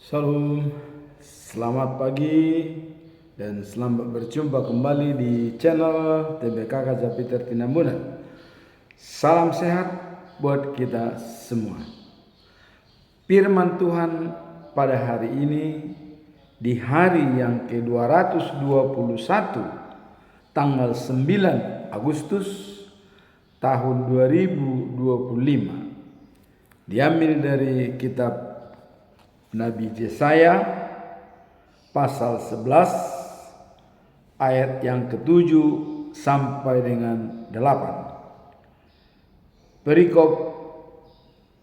Shalom, selamat pagi dan selamat berjumpa kembali di channel TBKK Japiter Tinambunan. Salam sehat buat kita semua. Firman Tuhan pada hari ini di hari yang ke-221 tanggal 9 Agustus tahun 2025 diambil dari kitab Nabi Yesaya pasal 11 ayat yang ke-7 sampai dengan 8. Perikop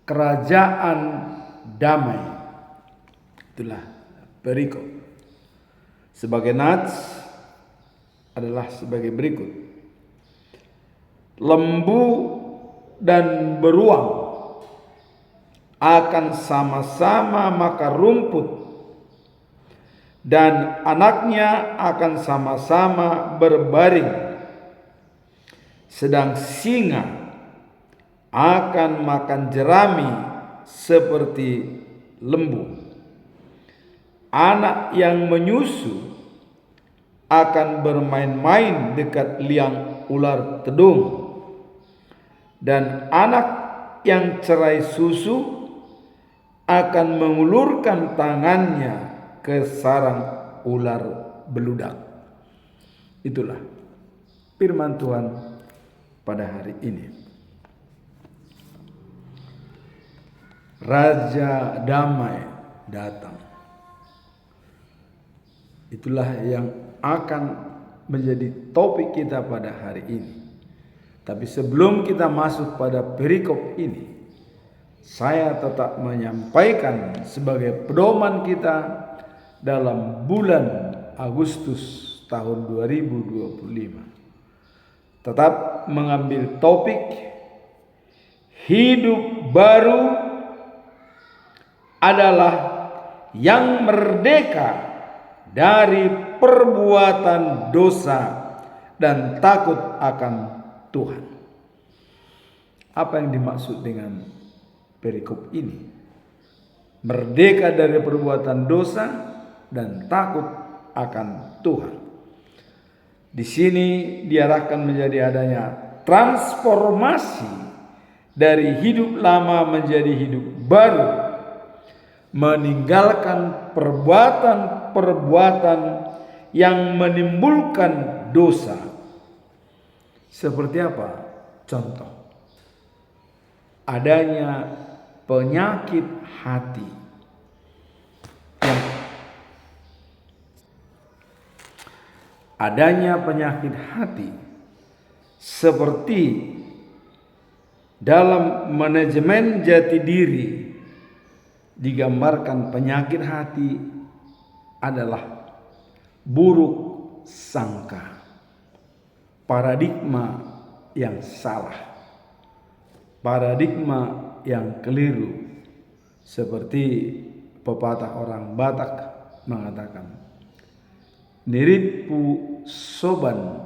kerajaan damai. Itulah perikop. Sebagai nats adalah sebagai berikut. Lembu dan beruang akan sama-sama makan rumput, dan anaknya akan sama-sama berbaring, sedang singa akan makan jerami seperti lembu. Anak yang menyusu akan bermain-main dekat liang ular tedung, dan anak yang cerai susu akan mengulurkan tangannya ke sarang ular beludak. Itulah firman Tuhan pada hari ini. Raja damai datang. Itulah yang akan menjadi topik kita pada hari ini. Tapi sebelum kita masuk pada perikop ini, saya tetap menyampaikan sebagai pedoman kita dalam bulan Agustus tahun 2025. Tetap mengambil topik hidup baru adalah yang merdeka dari perbuatan dosa dan takut akan Tuhan. Apa yang dimaksud dengan perikop ini? Merdeka dari perbuatan dosa dan takut akan Tuhan. Di sini diarahkan menjadi adanya transformasi dari hidup lama menjadi hidup baru, meninggalkan perbuatan-perbuatan yang menimbulkan dosa. Seperti apa? Contoh, adanya penyakit hati. Adanya penyakit hati seperti dalam manajemen jati diri digambarkan penyakit hati adalah buruk sangka, paradigma yang salah, paradigma yang keliru. Seperti pepatah orang Batak mengatakan, niripu soban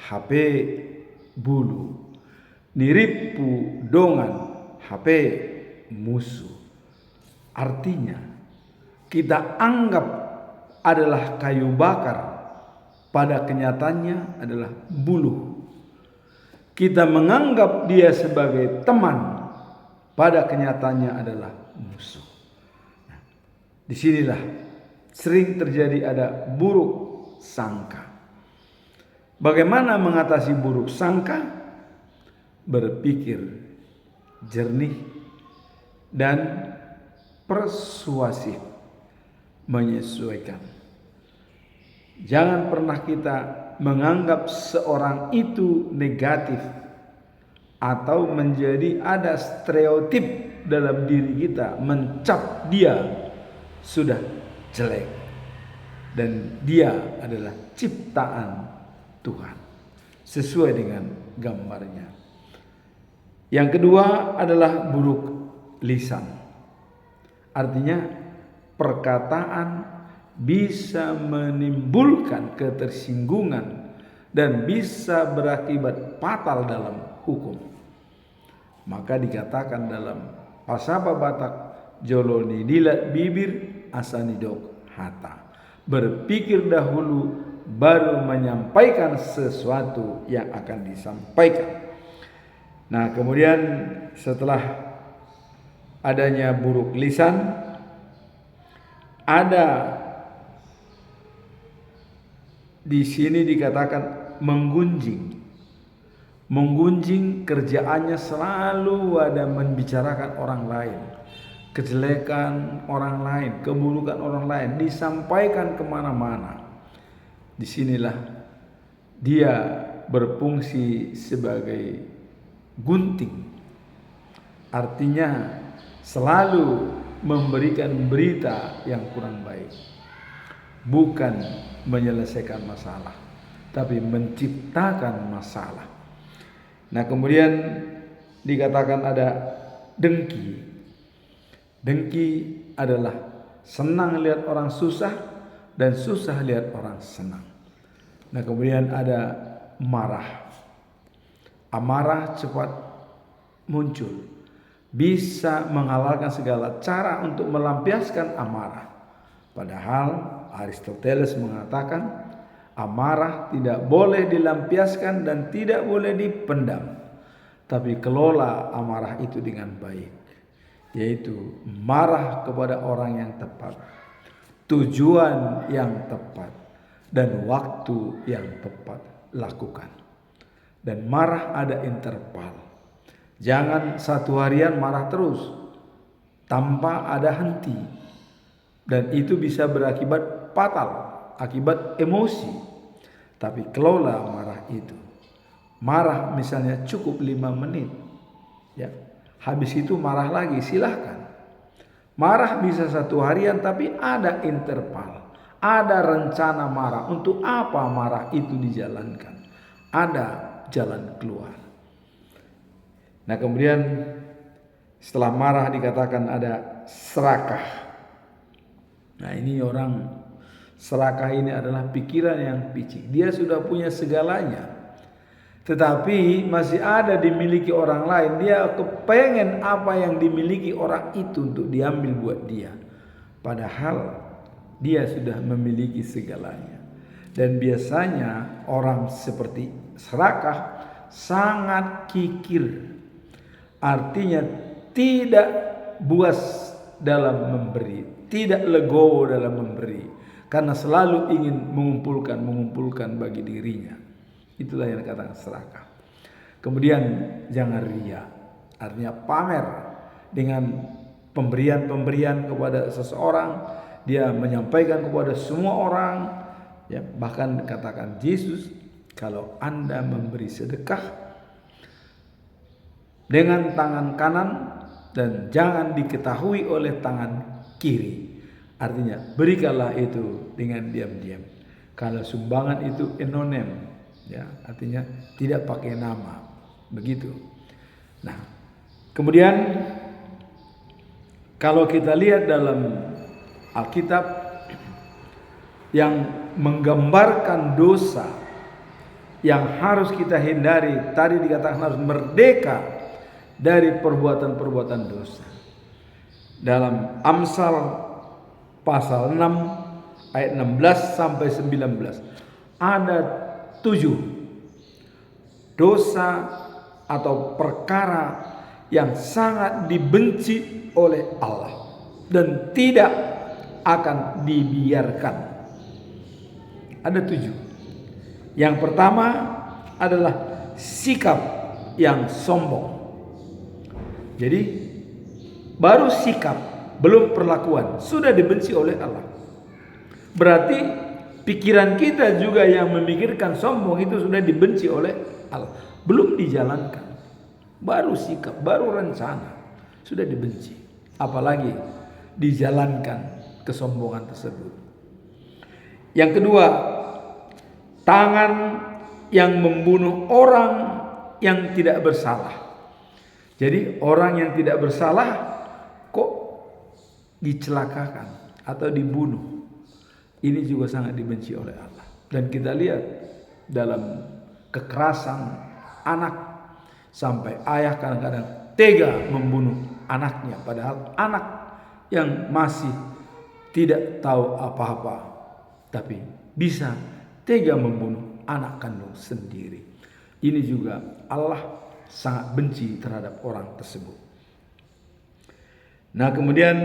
HP bulu, niripu dongan HP musuh. Artinya kita anggap adalah kayu bakar, pada kenyataannya adalah bulu. Kita menganggap dia sebagai teman, pada kenyataannya adalah musuh. Nah, disinilah sering terjadi ada buruk sangka. Bagaimana mengatasi buruk sangka? Berpikir jernih dan persuasif, menyesuaikan. Jangan pernah kita menganggap seorang itu negatif atau menjadi ada stereotip dalam diri kita, mencap dia sudah jelek dan dia adalah ciptaan Tuhan sesuai dengan gambarnya. Yang kedua adalah buruk lisan. Artinya perkataan bisa menimbulkan ketersinggungan dan bisa berakibat fatal dalam hukum. Maka dikatakan dalam Pasapa Batak, joloni dilat bibir asanidok hata. Berpikir dahulu baru menyampaikan sesuatu yang akan disampaikan. Nah, kemudian setelah adanya buruk lisan, ada di sini dikatakan menggunjing. Menggunjing kerjaannya selalu ada membicarakan orang lain, kejelekan orang lain, keburukan orang lain, disampaikan kemana-mana. Disinilah dia berfungsi sebagai gunting. Artinya selalu memberikan berita yang kurang baik. Bukan menyelesaikan masalah, tapi menciptakan masalah. Nah, kemudian dikatakan ada dengki. Dengki adalah senang lihat orang susah dan susah lihat orang senang. Nah, kemudian ada marah. Amarah cepat muncul, bisa menghalalkan segala cara untuk melampiaskan amarah. Padahal Aristoteles mengatakan amarah tidak boleh dilampiaskan dan tidak boleh dipendam, tapi kelola amarah itu dengan baik, yaitu marah kepada orang yang tepat, tujuan yang tepat, dan waktu yang tepat lakukan. Dan marah ada interval. Jangan satu harian marah terus tanpa ada henti, dan itu bisa berakibat fatal, akibat emosi. Tapi kelola marah itu. Marah misalnya cukup 5 menit, ya. Habis itu marah lagi, silahkan. Marah bisa satu harian, tapi ada interval, ada rencana marah. Untuk apa marah itu dijalankan? Ada jalan keluar. Nah, kemudian setelah marah dikatakan ada serakah. Nah, ini orang serakah ini adalah pikiran yang picik. Dia sudah punya segalanya, tetapi masih ada dimiliki orang lain. Dia kepengen apa yang dimiliki orang itu untuk diambil buat dia, padahal dia sudah memiliki segalanya. Dan biasanya orang seperti serakah sangat kikir, artinya tidak buas dalam memberi, tidak legowo dalam memberi, karena selalu ingin mengumpulkan bagi dirinya. Itulah yang dikatakan serakah. Kemudian jangan ria, artinya pamer dengan pemberian kepada seseorang. Dia menyampaikan kepada semua orang, ya. Bahkan katakan Yesus, kalau Anda memberi sedekah dengan tangan kanan dan jangan diketahui oleh tangan kiri. Artinya berikanlah itu dengan diam-diam. Kalau sumbangan itu anonim, ya, artinya tidak pakai nama, begitu. Nah, kemudian kalau kita lihat dalam Alkitab yang menggambarkan dosa yang harus kita hindari, tadi dikatakan harus merdeka dari perbuatan-perbuatan dosa. Dalam Amsal pasal 6 ayat 16 sampai 19 ada 7 dosa atau perkara yang sangat dibenci oleh Allah dan tidak akan dibiarkan. Ada 7. Yang pertama adalah sikap yang sombong. Jadi baru sikap, belum perlakuan, sudah dibenci oleh Allah. Berarti pikiran kita juga yang memikirkan sombong itu sudah dibenci oleh Allah. Belum dijalankan, baru sikap, baru rencana, sudah dibenci. Apalagi dijalankan kesombongan tersebut. Yang kedua, tangan yang membunuh orang yang tidak bersalah. Jadi orang yang tidak bersalah kok dicelakakan atau dibunuh. Ini juga sangat dibenci oleh Allah. Dan kita lihat dalam kekerasan anak, sampai ayah kadang-kadang tega membunuh anaknya, padahal anak yang masih tidak tahu apa-apa, tapi bisa tega membunuh anak kandung sendiri. Ini juga Allah sangat benci terhadap orang tersebut. Nah, kemudian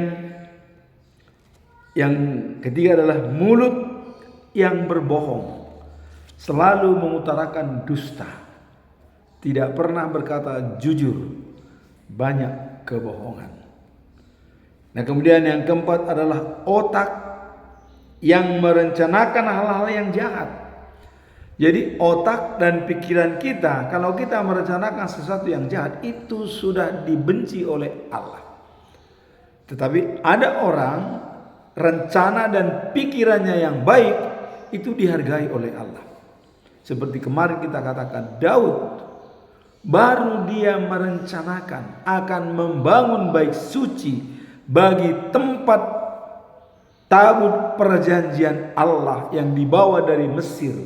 yang ketiga adalah mulut yang berbohong, selalu mengutarakan dusta, tidak pernah berkata jujur, banyak kebohongan. Nah, kemudian yang keempat adalah otak yang merencanakan hal-hal yang jahat. Jadi otak dan pikiran kita, kalau kita merencanakan sesuatu yang jahat, itu sudah dibenci oleh Allah. Tetapi ada orang rencana dan pikirannya yang baik itu dihargai oleh Allah. Seperti kemarin kita katakan, Daud baru dia merencanakan akan membangun bait suci bagi tempat tabut perjanjian Allah yang dibawa dari Mesir,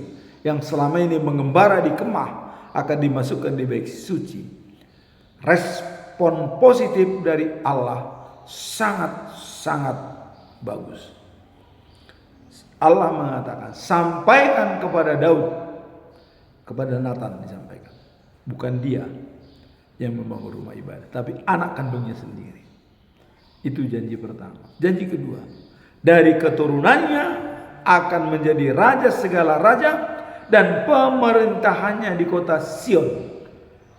yang selama ini mengembara di kemah, akan dimasukkan di bait suci. Respon positif dari Allah sangat-sangat bagus. Allah mengatakan, sampaikan kepada Daud, kepada Nathan disampaikan. Bukan dia yang membangun rumah ibadah, tapi anak kandungnya sendiri. Itu janji pertama. Janji kedua, dari keturunannya akan menjadi raja segala raja, dan pemerintahannya di kota Sion.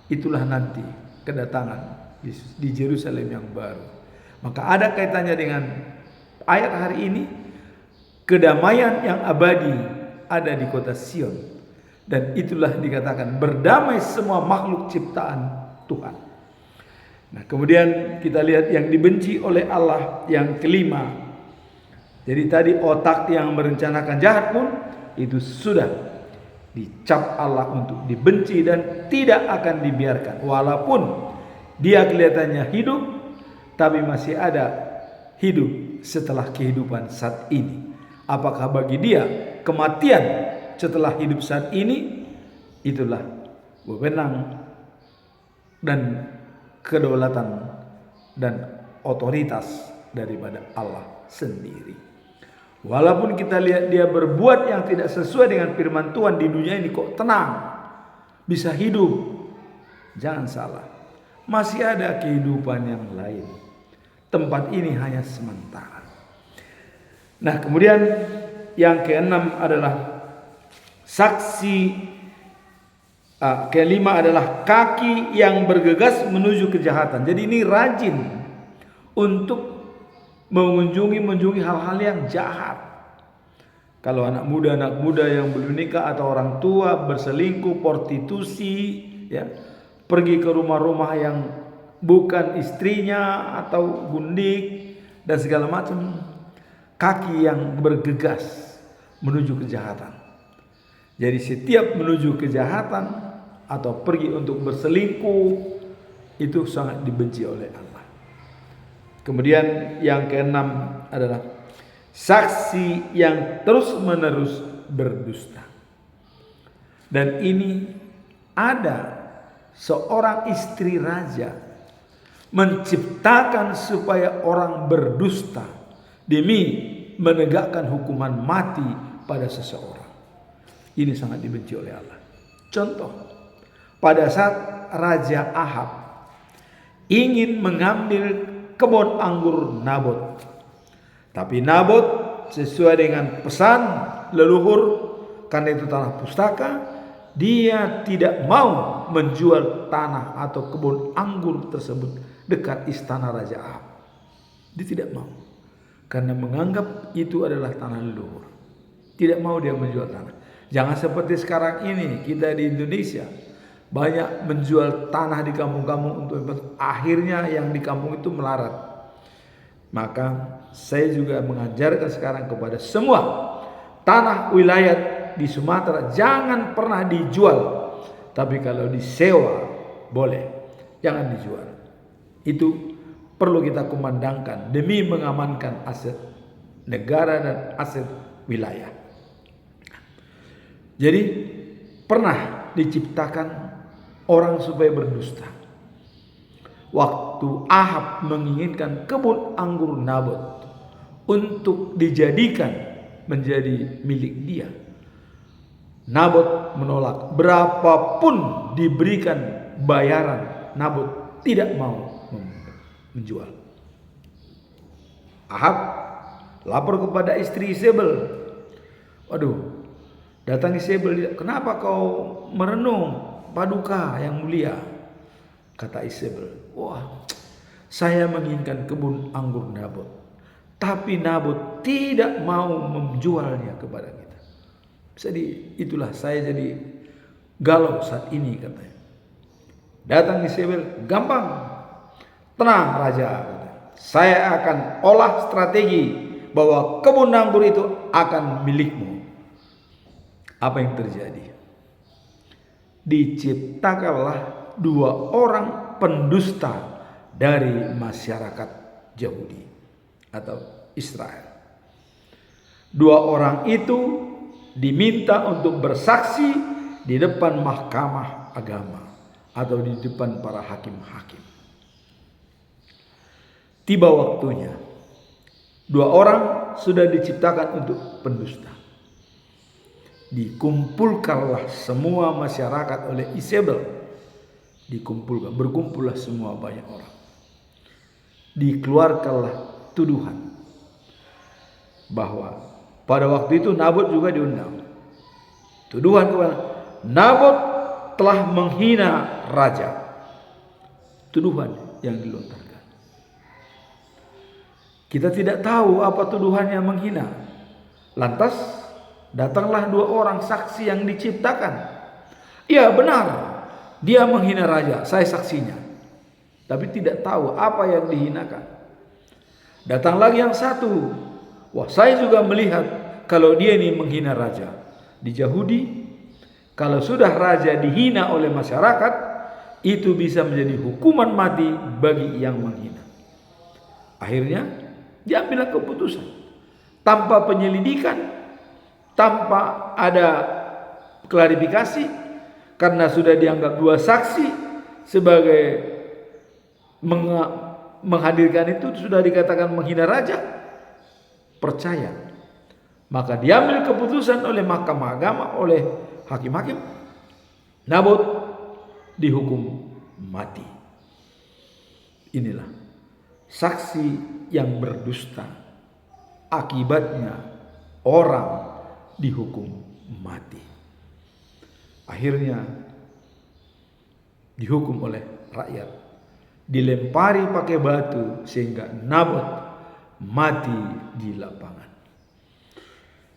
Itulah nanti kedatangan di Yerusalem yang baru. Maka ada kaitannya dengan ayat hari ini. Kedamaian yang abadi ada di kota Sion. Dan itulah dikatakan berdamai semua makhluk ciptaan Tuhan. Nah, kemudian kita lihat yang dibenci oleh Allah yang kelima. Jadi tadi otak yang merencanakan jahat pun itu sudah dicap Allah untuk dibenci dan tidak akan dibiarkan. Walaupun dia kelihatannya hidup, tapi masih ada hidup setelah kehidupan saat ini. Apakah bagi dia kematian setelah hidup saat ini? Itulah wewenang dan kedaulatan dan otoritas daripada Allah sendiri. Walaupun kita lihat dia berbuat yang tidak sesuai dengan firman Tuhan di dunia ini, kok tenang, bisa hidup. Jangan salah, masih ada kehidupan yang lain. Tempat ini hanya sementara. Nah, kemudian yang keenam adalah saksi. Kelima adalah kaki yang bergegas menuju kejahatan. Jadi ini rajin untuk mengunjungi hal-hal yang jahat. Kalau anak muda yang belum nikah atau orang tua berselingkuh, prostitusi, ya, pergi ke rumah-rumah yang bukan istrinya atau gundik dan segala macam. Kaki yang bergegas menuju kejahatan. Jadi setiap menuju kejahatan atau pergi untuk berselingkuh itu sangat dibenci oleh Allah. Kemudian yang keenam adalah saksi yang terus-menerus berdusta. Dan ini ada seorang istri raja menciptakan supaya orang berdusta demi menegakkan hukuman mati pada seseorang. Ini sangat dibenci oleh Allah. Contoh, pada saat Raja Ahab ingin mengambil kebun anggur Nabot, tapi Nabot sesuai dengan pesan leluhur, karena itu tanah pustaka, dia tidak mau menjual tanah atau kebun anggur tersebut dekat istana Raja Ahab. Dia tidak mau, karena menganggap itu adalah tanah leluhur. Tidak mau dia menjual tanah. Jangan seperti sekarang ini kita di Indonesia banyak menjual tanah di kampung-kampung untuk akhirnya yang di kampung itu melarat. Maka saya juga mengajarkan sekarang kepada semua, tanah wilayah di Sumatera jangan pernah dijual, tapi kalau disewa boleh, jangan dijual. Itu perlu kita kumandangkan demi mengamankan aset negara dan aset wilayah. Jadi pernah diciptakan orang supaya berdusta. Waktu Ahab menginginkan kebun anggur Nabot untuk dijadikan menjadi milik dia. Nabot menolak. Berapapun diberikan bayaran, Nabot tidak mau menjual. Ahab lapor kepada istri Isabel. Waduh, datang Isabel, kenapa kau merenung paduka yang mulia? Kata Isabel, wah, saya menginginkan kebun anggur Nabot, tapi Nabot tidak mau menjualnya kepada kita. Jadi itulah saya jadi galau saat ini, katanya. Datang Isabel, gampang, tenang raja, saya akan olah strategi bahwa kebun anggur itu akan milikmu. Apa yang terjadi? Diciptakanlah 2 orang pendusta dari masyarakat Yahudi atau Israel. 2 orang itu diminta untuk bersaksi di depan mahkamah agama atau di depan para hakim-hakim. Tiba waktunya, 2 orang sudah diciptakan untuk pendusta. Dikumpulkanlah semua masyarakat oleh Isabel. Berkumpullah semua banyak orang. Dikeluarkanlah tuduhan bahwa pada waktu itu Nabot juga diundang. Tuduhan kepada Nabot telah menghina raja. Tuduhan yang dilontarkan. Kita tidak tahu apa tuduhan yang menghina. Lantas datanglah 2 orang saksi yang diciptakan. Ya benar, dia menghina raja, saya saksinya. Tapi tidak tahu apa yang dihinakan. Datang lagi yang satu. Wah, saya juga melihat kalau dia ini menghina raja. Di Yahudi, kalau sudah raja dihina oleh masyarakat, itu bisa menjadi hukuman mati bagi yang menghina. Akhirnya diambillah keputusan tanpa penyelidikan, tanpa ada klarifikasi, karena sudah dianggap 2 saksi sebagai menghadirkan itu sudah dikatakan menghina raja, percaya. Maka diambil keputusan oleh mahkamah agama, oleh hakim-hakim, Nabot dihukum mati. Inilah saksi yang berdusta, akibatnya orang dihukum mati. Akhirnya dihukum oleh rakyat, dilempari pakai batu sehingga Nabot mati di lapangan.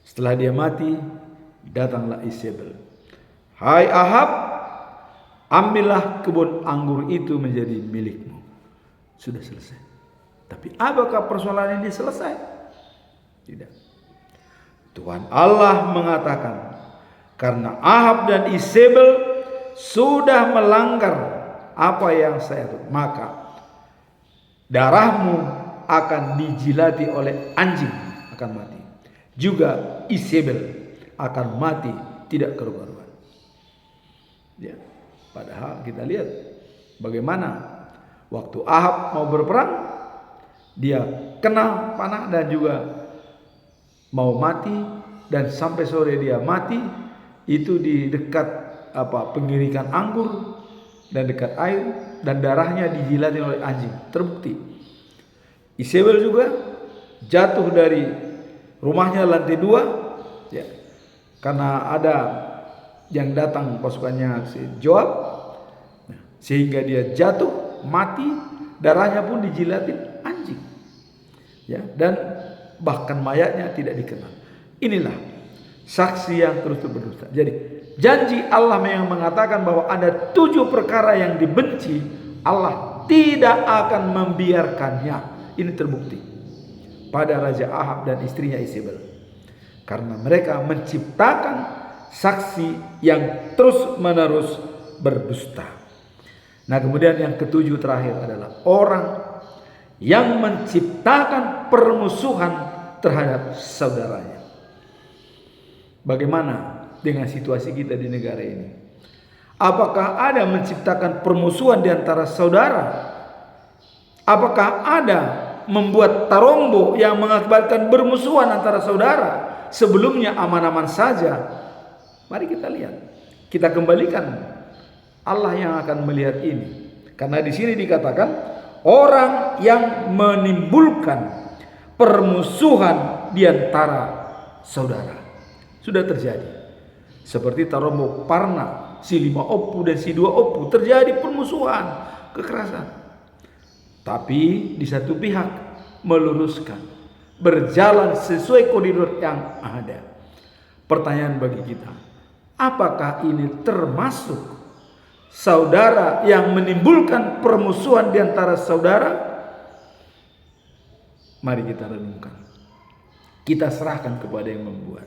Setelah dia mati, datanglah Isabel. Hai Ahab, ambillah kebun anggur itu menjadi milikmu. Sudah selesai. Tapi apakah persoalan ini selesai? Tidak. Tuhan Allah mengatakan, karena Ahab dan Isabel sudah melanggar apa yang saya tuh, maka darahmu akan dijilati oleh anjing, akan mati. Juga Isabel akan mati tidak karu-karuan. Ya, padahal kita lihat bagaimana waktu Ahab mau berperang, dia kena panah dan juga mau mati, dan sampai sore dia mati itu di dekat pengirikan anggur dan dekat air, dan darahnya dijilati oleh anjing. Terbukti. Isabel juga jatuh dari rumahnya lantai 2, ya, karena ada yang datang pasukannya si Joab, sehingga dia jatuh mati, darahnya pun dijilatin anjing, ya, dan bahkan mayatnya tidak dikenal. Inilah saksi yang terus berdusta. Jadi janji Allah yang mengatakan bahwa ada 7 perkara yang dibenci, Allah tidak akan membiarkannya. Ini terbukti pada Raja Ahab dan istrinya Isabel, karena mereka menciptakan saksi yang terus menerus berdusta. Nah, kemudian yang ke-7 terakhir adalah orang yang menciptakan permusuhan terhadap saudaranya. Bagaimana dengan situasi kita di negara ini? Apakah ada menciptakan permusuhan di antara saudara? Apakah ada membuat tarombo yang mengakibatkan bermusuhan antara saudara, sebelumnya aman-aman saja. Mari kita lihat, kita kembalikan Allah yang akan melihat ini. Karena di sini dikatakan orang yang menimbulkan permusuhan di antara saudara. Sudah terjadi. Seperti tarombo Parna, si 5 Oppu dan si 2 Oppu, terjadi permusuhan, kekerasan. Tapi di satu pihak meluruskan, berjalan sesuai koridor yang ada. Pertanyaan bagi kita, apakah ini termasuk saudara yang menimbulkan permusuhan di antara saudara? Mari kita renungkan. Kita serahkan kepada yang membuat.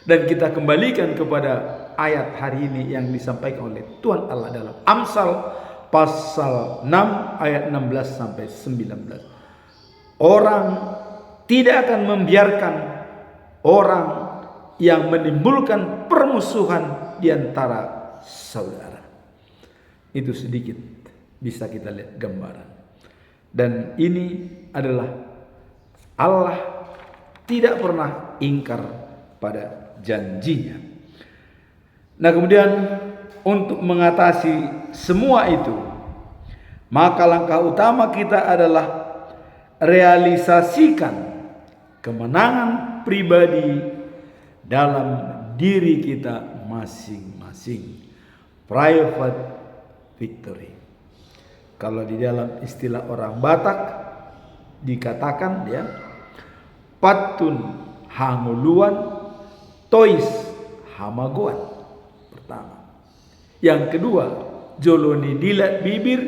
Dan kita kembalikan kepada ayat hari ini yang disampaikan oleh Tuhan Allah dalam Amsal pasal 6 ayat 16 sampai 19. Orang tidak akan membiarkan orang yang menimbulkan permusuhan di antara saudara. Itu sedikit bisa kita lihat gambaran. Dan ini adalah Allah tidak pernah ingkar pada janjinya. Nah, kemudian untuk mengatasi semua itu, maka langkah utama kita adalah realisasikan kemenangan pribadi dalam diri kita masing-masing. Private victory. Kalau di dalam istilah orang Batak dikatakan ya, patun hanguluan tois hamagoan. Pertama. Yang kedua, joloni dilat bibir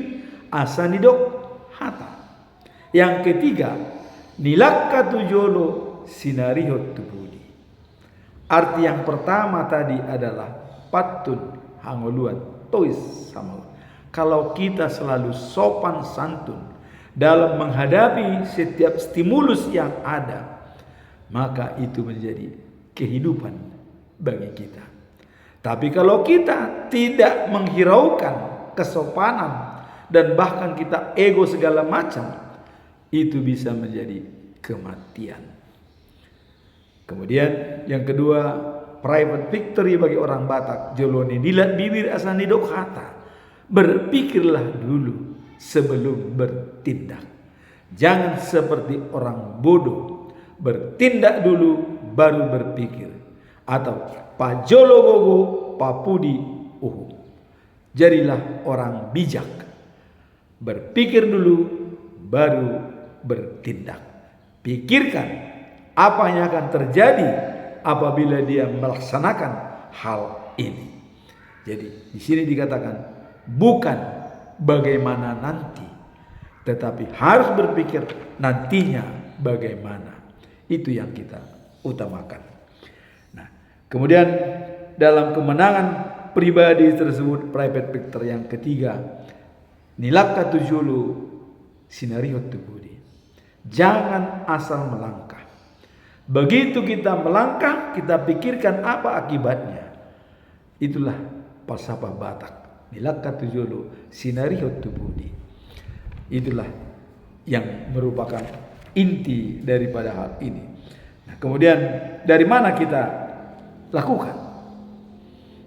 asanidok hata. Yang ketiga, nilakka tujolo sinarihot tubudi. Arti yang pertama tadi adalah patun hanguluan tois hamagoan. Kalau kita selalu sopan santun dalam menghadapi setiap stimulus yang ada, maka itu menjadi kehidupan bagi kita. Tapi kalau kita tidak menghiraukan kesopanan dan bahkan kita ego segala macam, itu bisa menjadi kematian. Kemudian yang kedua, private victory bagi orang Batak, joloni dilat bibir asani dokhata. Berpikirlah dulu sebelum bertindak. Jangan seperti orang bodoh, bertindak dulu baru berpikir, atau pajolo gogo papudi uhu. Jadilah orang bijak, berpikir dulu baru bertindak. Pikirkan apa yang akan terjadi apabila dia melaksanakan hal ini. Jadi di sini dikatakan bukan bagaimana nanti, tetapi harus berpikir nantinya bagaimana. Itu yang kita utamakan. Nah, kemudian dalam kemenangan pribadi tersebut, private victor yang ketiga, nilakka tujulu sinarihot tubudi. Jangan asal melangkah. Begitu kita melangkah, kita pikirkan apa akibatnya. Itulah falsafah Batak. Nilakka tujulu sinarihot tubudi. Itulah yang merupakan inti daripada hal ini. Nah, kemudian dari mana kita lakukan?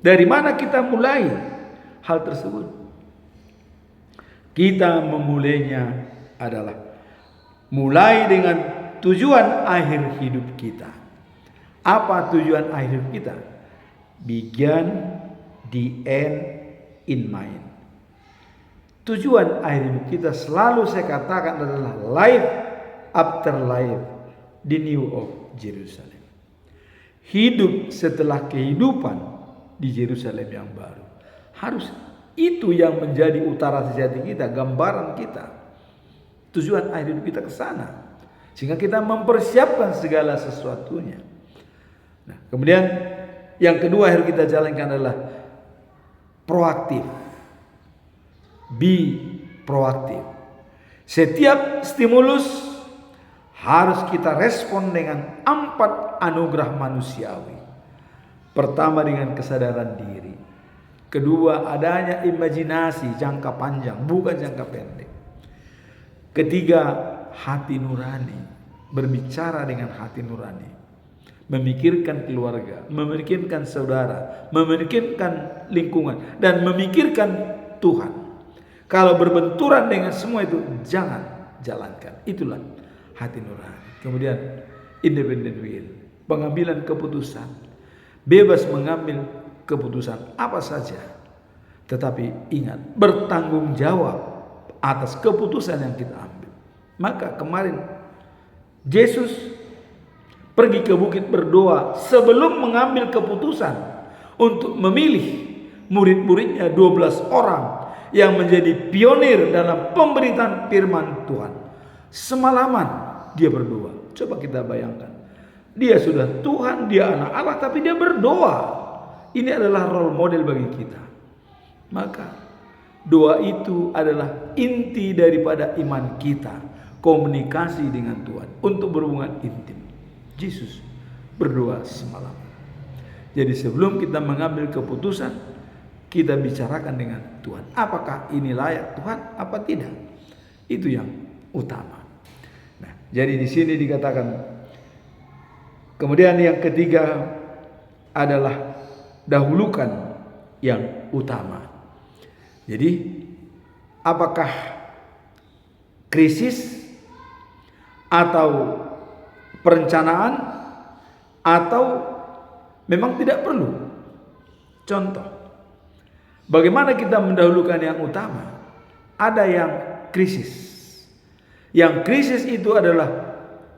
Dari mana kita mulai hal tersebut? Kita memulainya adalah mulai dengan tujuan akhir hidup kita. Apa tujuan akhir hidup kita? Begin the end in mind. Tujuan akhir hidup kita selalu saya katakan adalah life after life, the new of Jerusalem. Hidup setelah kehidupan di Yerusalem yang baru. Harus itu yang menjadi utara sejati kita, gambaran kita. Tujuan akhir hidup kita ke sana. Sehingga kita mempersiapkan segala sesuatunya. Nah, kemudian yang kedua harus kita jalankan adalah proaktif. Be proaktif. Setiap stimulus harus kita respon dengan 4 anugerah manusiawi. Pertama dengan kesadaran diri. Kedua adanya imajinasi jangka panjang, bukan jangka pendek. Ketiga hati nurani, berbicara dengan hati nurani, memikirkan keluarga, memikirkan saudara, memikirkan lingkungan, dan memikirkan Tuhan. Kalau berbenturan dengan semua itu, jangan jalankan. Itulah hati nurani. Kemudian independent will, pengambilan keputusan, bebas mengambil keputusan apa saja, tetapi ingat, bertanggung jawab atas keputusan yang kita ambil. Maka kemarin Yesus pergi ke bukit berdoa sebelum mengambil keputusan untuk memilih murid-muridnya 12 orang yang menjadi pionir dalam pemberitaan firman Tuhan. Semalaman dia berdoa. Coba kita bayangkan, dia sudah Tuhan, dia anak Allah, tapi dia berdoa. Ini adalah role model bagi kita. Maka doa itu adalah inti daripada iman kita, komunikasi dengan Tuhan untuk berhubungan intim. Yesus berdoa semalam. Jadi sebelum kita mengambil keputusan, kita bicarakan dengan Tuhan. Apakah ini layak Tuhan, apa tidak? Itu yang utama. Nah, jadi di sini dikatakan, kemudian yang ketiga adalah dahulukan yang utama. Jadi apakah krisis atau perencanaan atau memang tidak perlu? Contoh, bagaimana kita mendahulukan yang utama? Ada yang krisis. Yang krisis itu adalah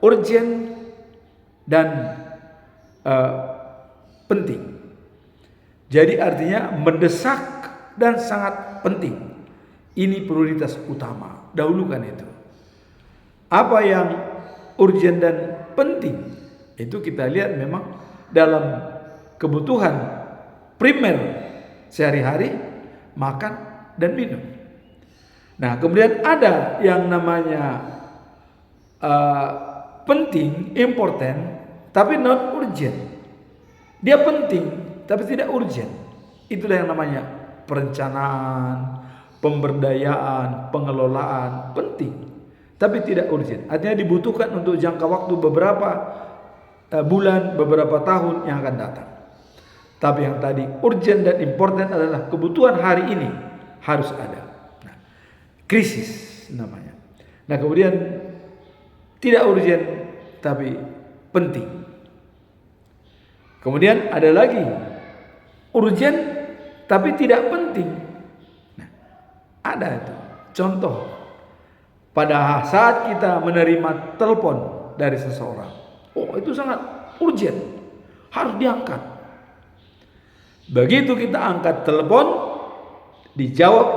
urgent dan penting. Jadi artinya mendesak dan sangat penting. Ini prioritas utama. Dahulukan itu. Apa yang urgent dan penting, itu kita lihat memang dalam kebutuhan primer sehari-hari, makan dan minum. Nah, kemudian ada yang namanya penting, important, tapi not urgent. Dia penting, tapi tidak urgent. Itulah yang namanya perencanaan, pemberdayaan, pengelolaan, penting, tapi tidak urgent. Artinya dibutuhkan untuk jangka waktu beberapa bulan, beberapa tahun yang akan datang. Tapi yang tadi urgent dan important adalah kebutuhan hari ini harus ada. Nah, krisis namanya. Nah, kemudian tidak urgent tapi penting. Kemudian ada lagi urgent tapi tidak penting. Nah, ada itu. Contoh, pada saat kita menerima telepon dari seseorang, oh itu sangat urgent, harus diangkat. Begitu kita angkat telepon, dijawab,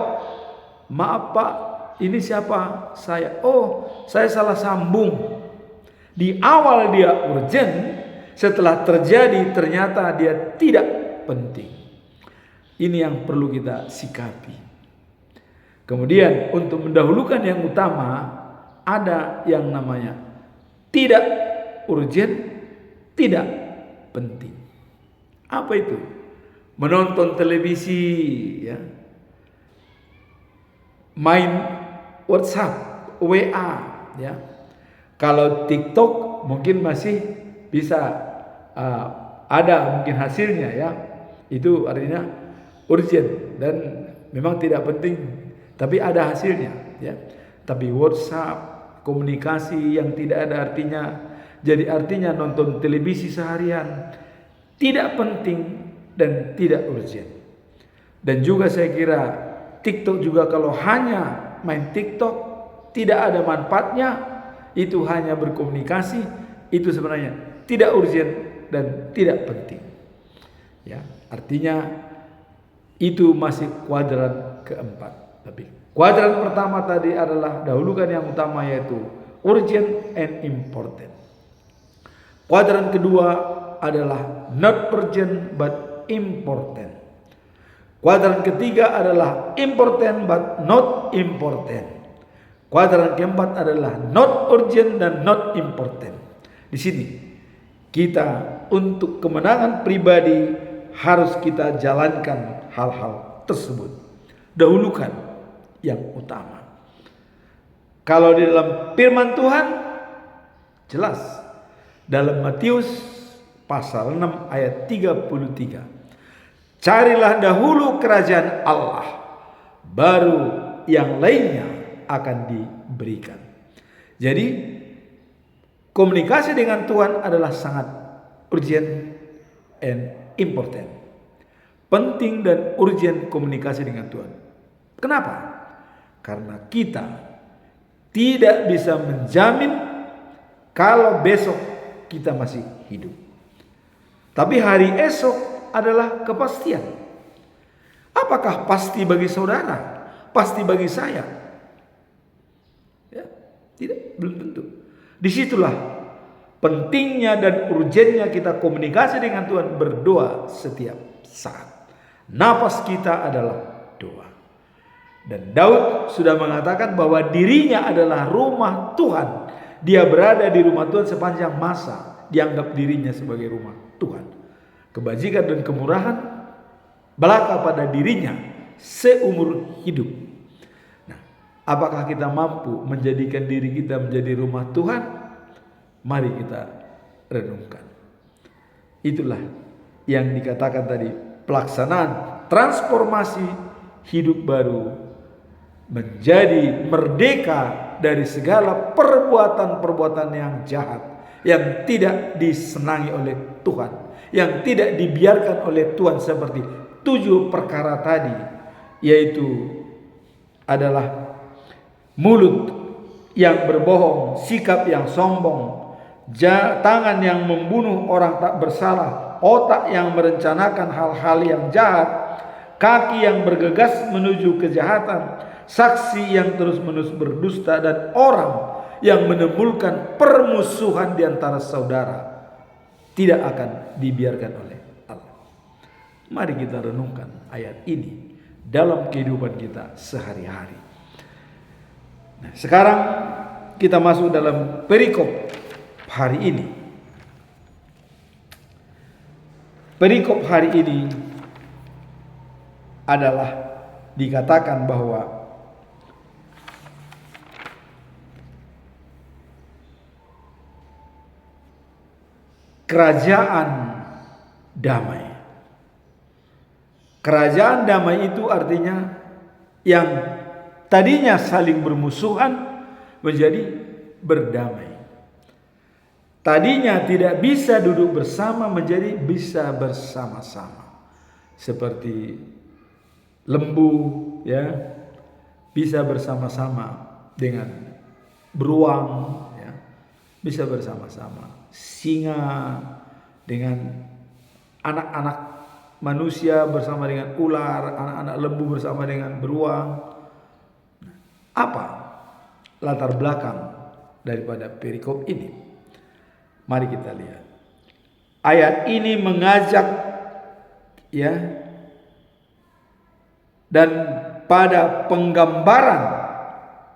maaf Pak, ini siapa? Saya. Oh, saya salah sambung. Di awal dia urgent, setelah terjadi ternyata dia tidak penting. Ini yang perlu kita sikapi. Kemudian untuk mendahulukan yang utama, ada yang namanya tidak urgent, tidak penting. Apa itu? Menonton televisi, ya, main WhatsApp, WA, ya. Kalau TikTok mungkin masih bisa ada mungkin hasilnya, ya. Itu artinya urgent dan memang tidak penting, tapi ada hasilnya, ya. Tapi WhatsApp, komunikasi yang tidak ada artinya, jadi artinya nonton televisi seharian, tidak penting dan tidak urgent. Dan juga saya kira TikTok juga kalau hanya main TikTok, tidak ada manfaatnya, itu hanya berkomunikasi, itu sebenarnya tidak urgent dan tidak penting. Ya, artinya itu masih kuadran keempat. Tapi kuadran pertama tadi adalah dahulukan yang utama, yaitu urgent and important. Kuadran kedua adalah not urgent but important. Kuadran ketiga adalah important but not important. Kuadran keempat adalah not urgent dan not important. Di sini kita untuk kemenangan pribadi harus kita jalankan hal-hal tersebut. Dahulukan yang utama. Kalau di dalam firman Tuhan jelas dalam Matius pasal 6 ayat 33. Carilah dahulu kerajaan Allah, baru yang lainnya akan diberikan. Jadi komunikasi dengan Tuhan adalah sangat urgent and important. Penting dan urgent komunikasi dengan Tuhan. Kenapa? Karena kita tidak bisa menjamin kalau besok kita masih hidup. Tapi hari esok adalah kepastian. Apakah pasti bagi saudara? Pasti bagi saya? Ya, tidak, belum tentu. Disitulah pentingnya dan urgennya kita komunikasi dengan Tuhan, berdoa setiap saat. Napas kita adalah doa. Dan Daud sudah mengatakan bahwa dirinya adalah rumah Tuhan. Dia berada di rumah Tuhan sepanjang masa. Dianggap dirinya sebagai rumah Tuhan. Kebajikan dan kemurahan belaka pada dirinya seumur hidup. Nah, apakah kita mampu menjadikan diri kita menjadi rumah Tuhan? Mari kita renungkan. Itulah yang dikatakan tadi, pelaksanaan transformasi hidup baru menjadi merdeka dari segala perbuatan-perbuatan yang jahat, yang tidak disenangi oleh Tuhan, yang tidak dibiarkan oleh Tuhan, seperti 7 perkara tadi, yaitu adalah mulut yang berbohong, sikap yang sombong, tangan yang membunuh orang tak bersalah, otak yang merencanakan hal-hal yang jahat, kaki yang bergegas menuju kejahatan, saksi yang terus-menerus berdusta, dan orang yang menimbulkan permusuhan di antara saudara tidak akan dibiarkan oleh Allah. Mari kita renungkan ayat ini dalam kehidupan kita sehari-hari. Nah, sekarang kita masuk dalam perikop hari ini. Perikop hari ini adalah dikatakan bahwa kerajaan damai. Kerajaan damai itu artinya yang tadinya saling bermusuhan menjadi berdamai. Tadinya tidak bisa duduk bersama menjadi bisa bersama-sama. Seperti lembu, ya, bisa bersama-sama dengan beruang, ya, bisa bersama-sama. Singa dengan anak-anak manusia bersama dengan ular, anak-anak lembu bersama dengan beruang. Apa latar belakang daripada perikop ini? Mari kita lihat. Ayat ini mengajak, ya, dan pada penggambaran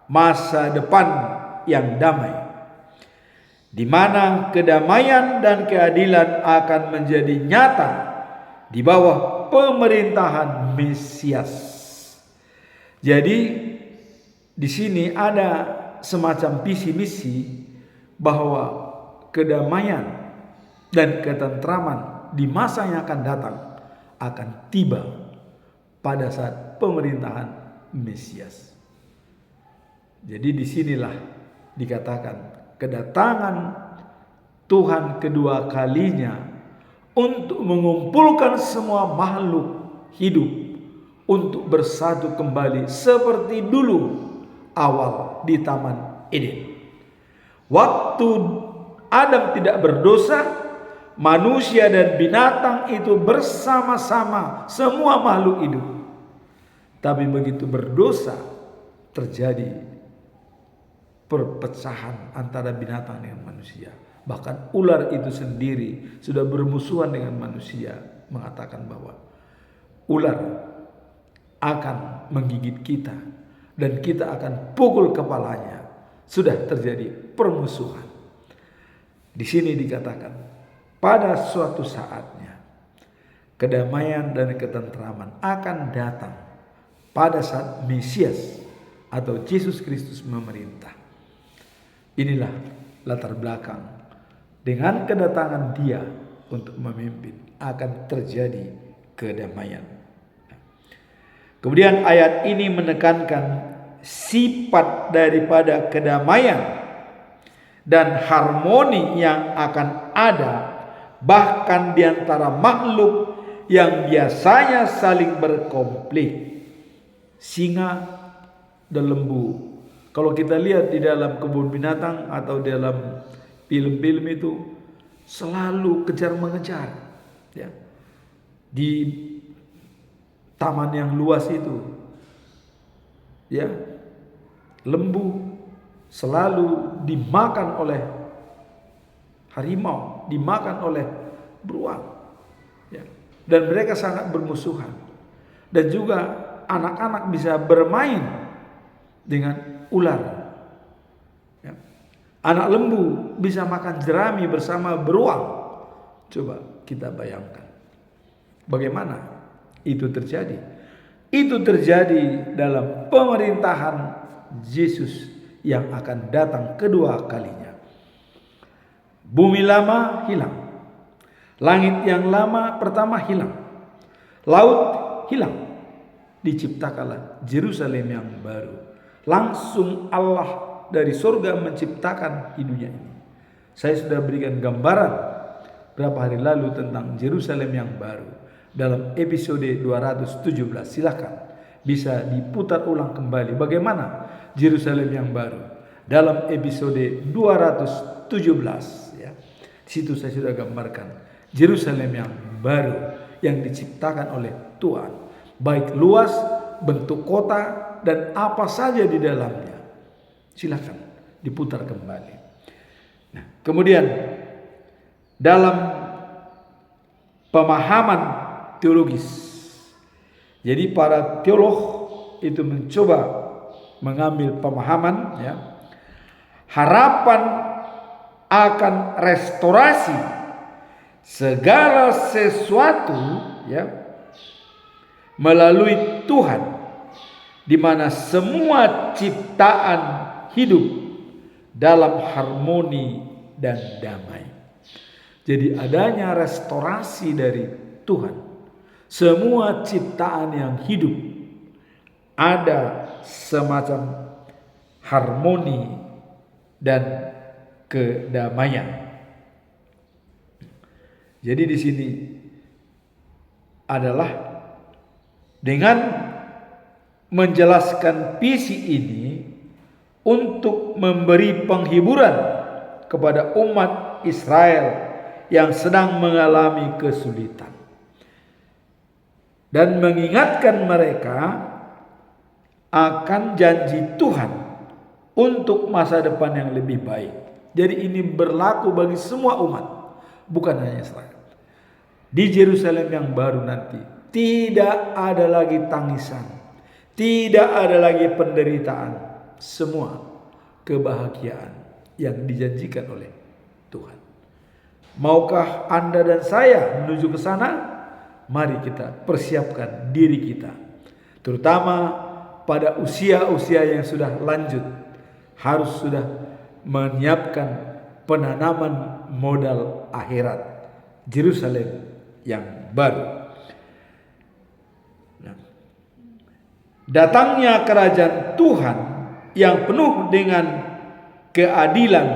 masa depan yang damai, di mana kedamaian dan keadilan akan menjadi nyata di bawah pemerintahan Mesias. Jadi di sini ada semacam visi misi bahwa kedamaian dan ketentraman di masa yang akan datang akan tiba pada saat pemerintahan Mesias. Jadi disinilah dikatakan kedatangan Tuhan kedua kalinya untuk mengumpulkan semua makhluk hidup untuk bersatu kembali seperti dulu awal di Taman Eden. Waktu Adam tidak berdosa, manusia dan binatang itu bersama-sama, semua makhluk hidup. Tapi begitu berdosa, terjadi perpecahan antara binatang dengan manusia. Bahkan ular itu sendiri sudah bermusuhan dengan manusia, mengatakan bahwa ular akan menggigit kita dan kita akan pukul kepalanya. Sudah terjadi permusuhan. Di sini dikatakan pada suatu saatnya kedamaian dan ketentraman akan datang pada saat Mesias atau Yesus Kristus memerintah. Inilah latar belakang. Dengan kedatangan Dia untuk memimpin akan terjadi kedamaian. Kemudian ayat ini menekankan sifat daripada kedamaian dan harmoni yang akan ada bahkan di antara makhluk yang biasanya saling berkonflik. Singa dan lembu. Kalau kita lihat di dalam kebun binatang atau dalam film-film itu selalu kejar mengejar, ya. Di taman yang luas itu, ya, lembu selalu dimakan oleh harimau, dimakan oleh beruang, ya. Dan mereka sangat bermusuhan. Dan juga anak-anak bisa bermain dengan ular, ya. Anak lembu bisa makan jerami bersama beruang. Coba kita bayangkan bagaimana itu terjadi. Itu terjadi dalam pemerintahan Yesus yang akan datang kedua kalinya. Bumi lama hilang, langit yang lama pertama hilang, laut hilang, diciptakanlah Yerusalem yang baru. Langsung Allah dari surga menciptakan di dunia ini. Saya sudah berikan gambaran berapa hari lalu tentang Yerusalem yang baru dalam episode 217. Silakan bisa diputar ulang kembali bagaimana Yerusalem yang baru dalam episode 217, ya. Di situ saya sudah gambarkan Yerusalem yang baru yang diciptakan oleh Tuhan, baik luas, bentuk kota, dan apa saja di dalamnya. Silakan diputar kembali. Nah, kemudian dalam pemahaman teologis, jadi para teolog itu mencoba mengambil pemahaman, ya, harapan akan restorasi segala sesuatu, ya, melalui Tuhan, di mana semua ciptaan hidup dalam harmoni dan damai. Jadi adanya restorasi dari Tuhan. Semua ciptaan yang hidup ada semacam harmoni dan kedamaian. Jadi di sini adalah dengan menjelaskan visi ini untuk memberi penghiburan kepada umat Israel yang sedang mengalami kesulitan dan mengingatkan mereka akan janji Tuhan untuk masa depan yang lebih baik. Jadi ini berlaku bagi semua umat, bukan hanya Israel. Di Yerusalem yang baru nanti tidak ada lagi tangisan, tidak ada lagi penderitaan, semua kebahagiaan yang dijanjikan oleh Tuhan. Maukah Anda dan saya menuju ke sana? Mari kita persiapkan diri kita, terutama pada usia-usia yang sudah lanjut, harus sudah menyiapkan penanaman modal akhirat, Yerusalem yang baru. Datangnya kerajaan Tuhan yang penuh dengan keadilan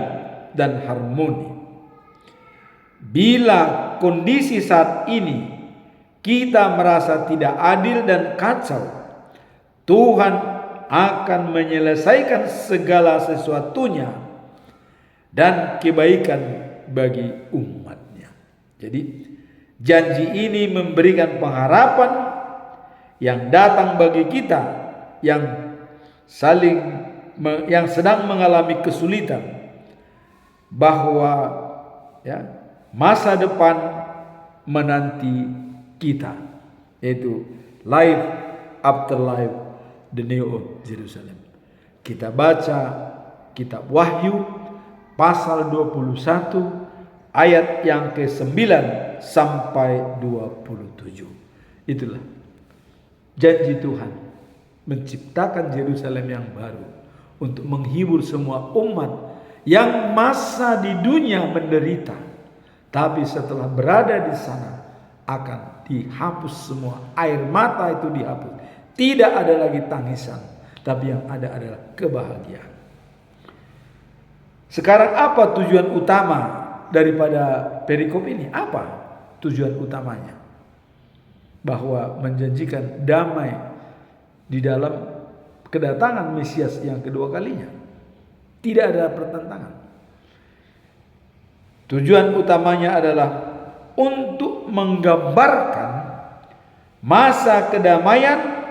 dan harmoni. Bila kondisi saat ini kita merasa tidak adil dan kacau, Tuhan akan menyelesaikan segala sesuatunya dan kebaikan bagi umatnya. Jadi janji ini memberikan pengharapan yang datang bagi kita yang sedang mengalami kesulitan, bahwa, ya, masa depan menanti kita, yaitu life after life, the new Jerusalem. Kita baca kitab Wahyu pasal 21 ayat yang ke-9 sampai 27. Itulah janji Tuhan menciptakan Yerusalem yang baru untuk menghibur semua umat yang masa di dunia menderita, tapi setelah berada di sana akan dihapus semua air mata itu dihapus. Tidak ada lagi tangisan, tapi yang ada adalah kebahagiaan. Sekarang apa tujuan utama daripada perikop ini? Apa tujuan utamanya? Bahwa menjanjikan damai di dalam kedatangan Mesias yang kedua kalinya. Tidak ada pertentangan. Tujuan utamanya adalah untuk menggambarkan masa kedamaian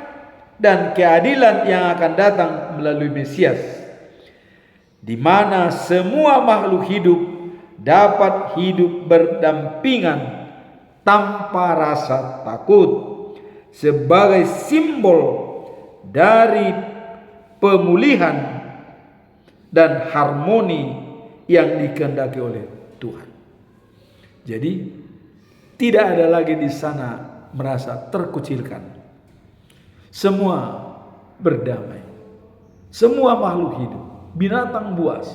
dan keadilan yang akan datang melalui Mesias, di mana semua makhluk hidup dapat hidup berdampingan tanpa rasa takut, sebagai simbol dari pemulihan dan harmoni yang dikehendaki oleh Tuhan. Jadi tidak ada lagi di sana merasa terkucilkan. Semua berdamai. Semua makhluk hidup, binatang buas,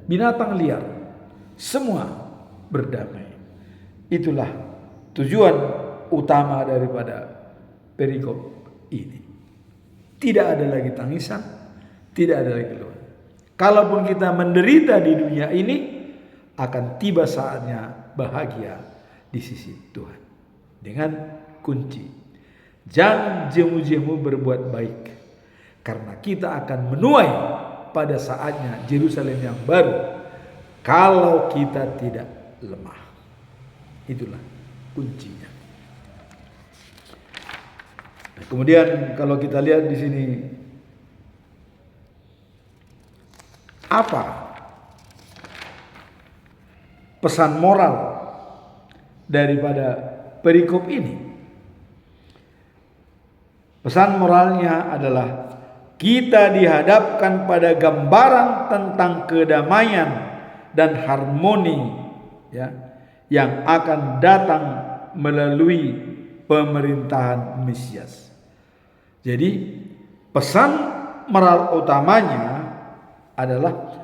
binatang liar, semua berdamai. Itulah tujuan utama daripada perikop ini. Tidak ada lagi tangisan, tidak ada lagi keluhan. Kalaupun kita menderita di dunia ini, akan tiba saatnya bahagia di sisi Tuhan. Dengan kunci, jangan jemu-jemu berbuat baik, karena kita akan menuai pada saatnya Yerusalem yang baru kalau kita tidak lemah. Itulah kuncinya. Nah, kemudian kalau kita lihat di sini, apa pesan moral daripada perikop ini? Pesan moralnya adalah kita dihadapkan pada gambaran tentang kedamaian dan harmoni, yang akan datang melalui pemerintahan Mesias. Jadi pesan moral utamanya adalah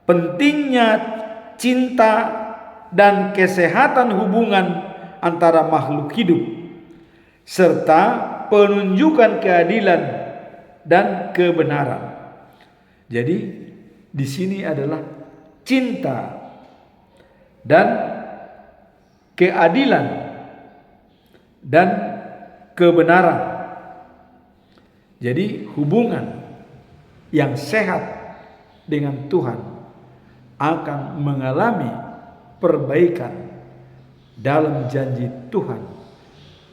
pentingnya cinta dan kesehatan hubungan antara makhluk hidup, serta penunjukan keadilan dan kebenaran. Jadi di sini adalah cinta dan keadilan dan kebenaran. Jadi hubungan yang sehat dengan Tuhan akan mengalami perbaikan dalam janji Tuhan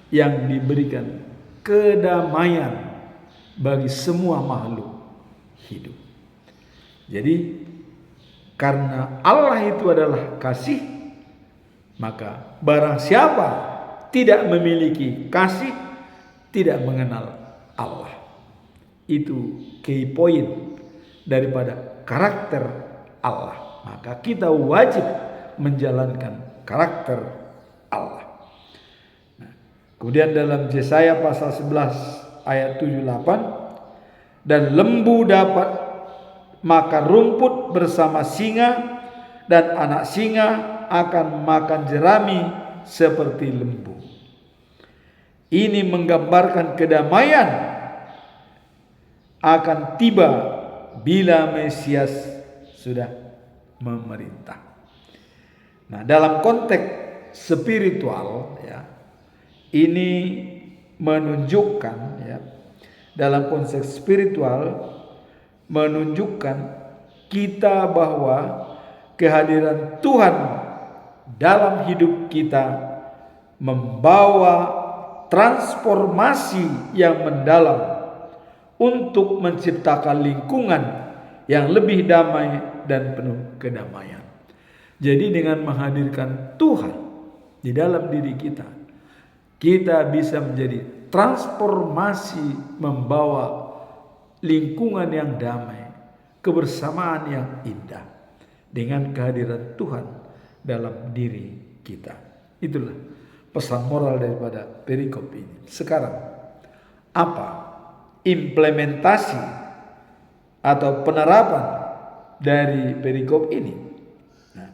yang diberikan kedamaian bagi semua makhluk hidup. Jadi karena Allah itu adalah kasih, maka barang siapa tidak memiliki kasih tidak mengenal Allah. Itu key point daripada karakter Allah. Maka kita wajib menjalankan karakter Allah. Nah, kemudian dalam Yesaya pasal 11 ayat 78, dan lembu dapat makan rumput bersama singa, dan anak singa akan makan jerami seperti lembu. Ini menggambarkan kedamaian akan tiba bila Mesias sudah memerintah. Nah, dalam konteks spiritual, ini menunjukkan, dalam konteks spiritual menunjukkan kita bahwa kehadiran Tuhan dalam hidup kita membawa transformasi yang mendalam untuk menciptakan lingkungan yang lebih damai dan penuh kedamaian. Jadi dengan menghadirkan Tuhan di dalam diri kita, kita bisa menjadi transformasi, membawa lingkungan yang damai, kebersamaan yang indah dengan kehadiran Tuhan dalam diri kita. Itulah pesan moral daripada perikop ini. Sekarang, apa implementasi atau penerapan dari perikop ini. Nah,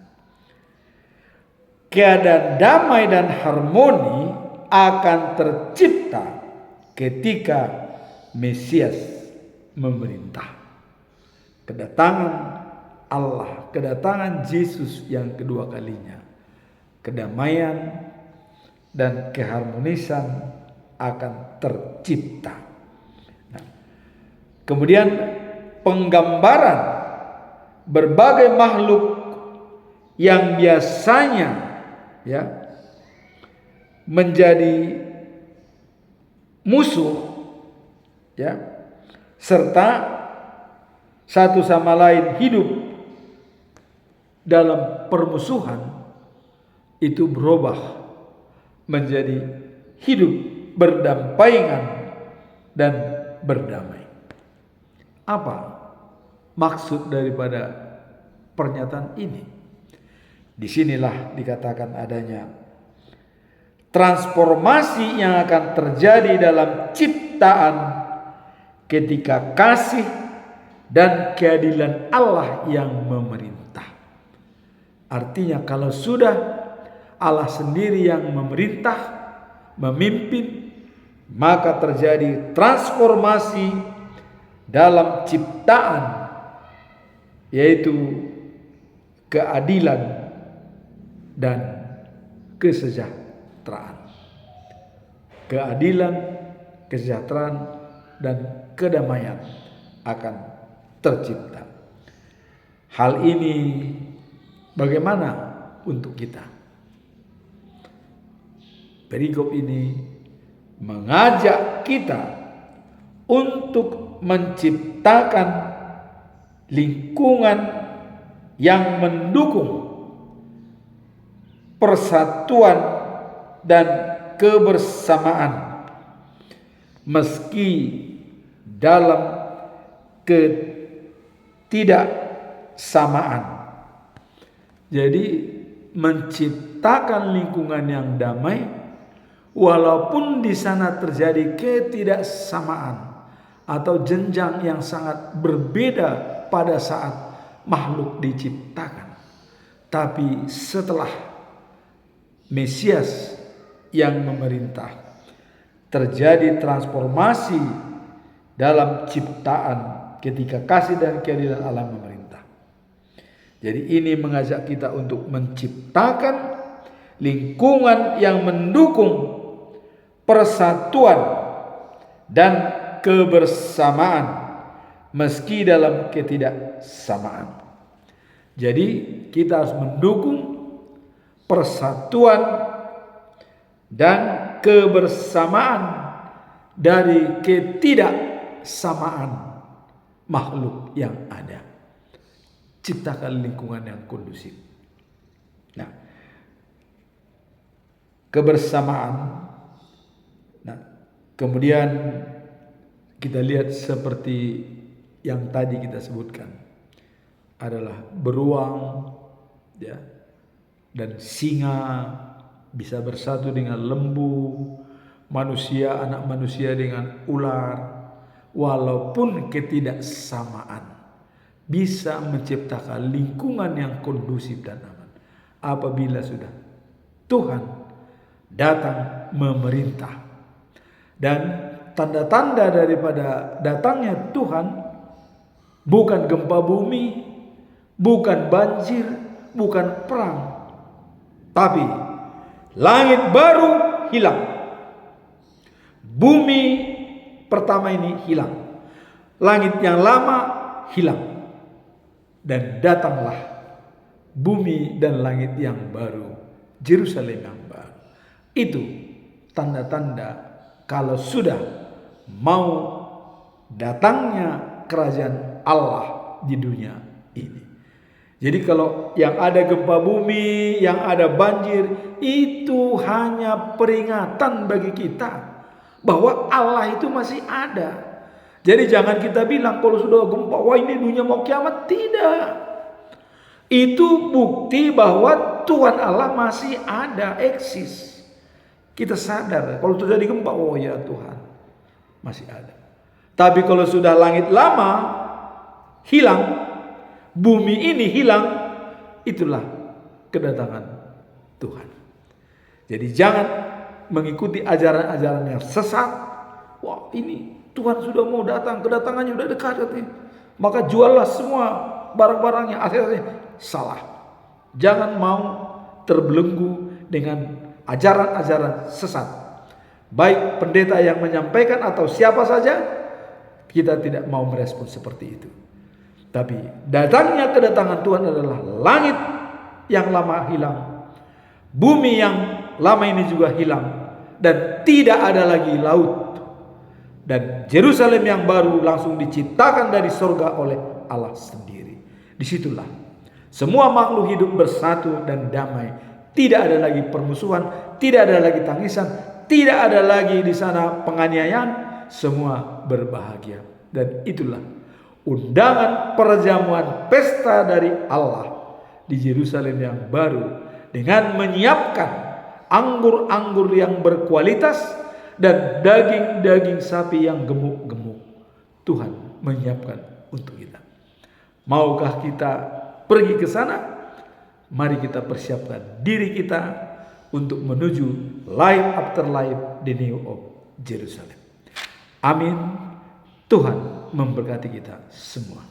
keadaan damai dan harmoni akan tercipta ketika Mesias memerintah. Kedatangan Allah, kedatangan Yesus yang kedua kalinya, kedamaian dan keharmonisan akan tercipta. Nah, kemudian penggambaran berbagai makhluk yang biasanya menjadi musuh serta satu sama lain hidup dalam permusuhan, itu berubah menjadi hidup berdampingan dan berdamai. Apa maksud daripada pernyataan ini? Disinilah dikatakan adanya transformasi yang akan terjadi dalam ciptaan ketika kasih dan keadilan Allah yang memerintah. Artinya kalau sudah Allah sendiri yang memerintah, memimpin, maka terjadi transformasi dalam ciptaan, yaitu keadilan dan kesejahteraan. Keadilan, kesejahteraan, dan kedamaian akan tercipta. Hal ini bagaimana untuk kita? Perikop ini mengajak kita untuk menciptakan lingkungan yang mendukung persatuan dan kebersamaan meski dalam ketidaksamaan. Jadi menciptakan lingkungan yang damai walaupun di sana terjadi ketidaksamaan atau jenjang yang sangat berbeda pada saat makhluk diciptakan. Tapi setelah Mesias yang memerintah, terjadi transformasi dalam ciptaan ketika kasih dan keadilan Allah memerintah. Jadi ini mengajak kita untuk menciptakan lingkungan yang mendukung persatuan dan kebersamaan meski dalam ketidaksamaan. Jadi kita harus mendukung persatuan dan kebersamaan dari ketidaksamaan makhluk yang ada. Ciptakan lingkungan yang kondusif. Nah, kebersamaan. Nah, kemudian kita lihat seperti yang tadi kita sebutkan adalah beruang, dan singa bisa bersatu dengan lembu, manusia, anak manusia dengan ular. Walaupun ketidaksamaan bisa menciptakan lingkungan yang kondusif dan aman apabila sudah Tuhan datang memerintah. Dan tanda-tanda daripada datangnya Tuhan bukan gempa bumi, bukan banjir, bukan perang, tapi langit baru hilang, bumi pertama ini hilang, langit yang lama hilang, dan datanglah bumi dan langit yang baru, Yerusalem yang baru. Itu tanda-tanda kalau sudah mau datangnya kerajaan Allah di dunia ini. Jadi kalau yang ada gempa bumi, yang ada banjir, itu hanya peringatan bagi kita bahwa Allah itu masih ada. Jadi jangan kita bilang kalau sudah gempa, wah ini dunia mau kiamat. Tidak. Itu bukti bahwa Tuhan Allah masih ada, eksis. Kita sadar kalau terjadi gempa, oh ya Tuhan masih ada. Tapi kalau sudah langit lama hilang, bumi ini hilang, itulah kedatangan Tuhan. Jadi jangan mengikuti ajaran-ajaran yang sesat. Wah, ini Tuhan sudah mau datang, kedatangannya sudah dekat katanya. Maka juallah semua barang-barangnya, aset-asetnya. Salah. Jangan mau terbelenggu dengan ajaran-ajaran sesat. Baik pendeta yang menyampaikan atau siapa saja, kita tidak mau merespon seperti itu. Tapi datangnya kedatangan Tuhan adalah langit yang lama hilang, bumi yang lama ini juga hilang, dan tidak ada lagi laut. Dan Yerusalem yang baru langsung diciptakan dari sorga oleh Allah sendiri. Disitulah semua makhluk hidup bersatu dan damai. Tidak ada lagi permusuhan, tidak ada lagi tangisan, tidak ada lagi di sana penganiayaan. Semua berbahagia. Dan itulah undangan perjamuan pesta dari Allah di Yerusalem yang baru, dengan menyiapkan anggur-anggur yang berkualitas dan daging-daging sapi yang gemuk-gemuk. Tuhan menyiapkan untuk kita. Maukah kita pergi ke sana? Mari kita persiapkan diri kita untuk menuju life after life di New of Jerusalem. Amin. Tuhan memberkati kita semua.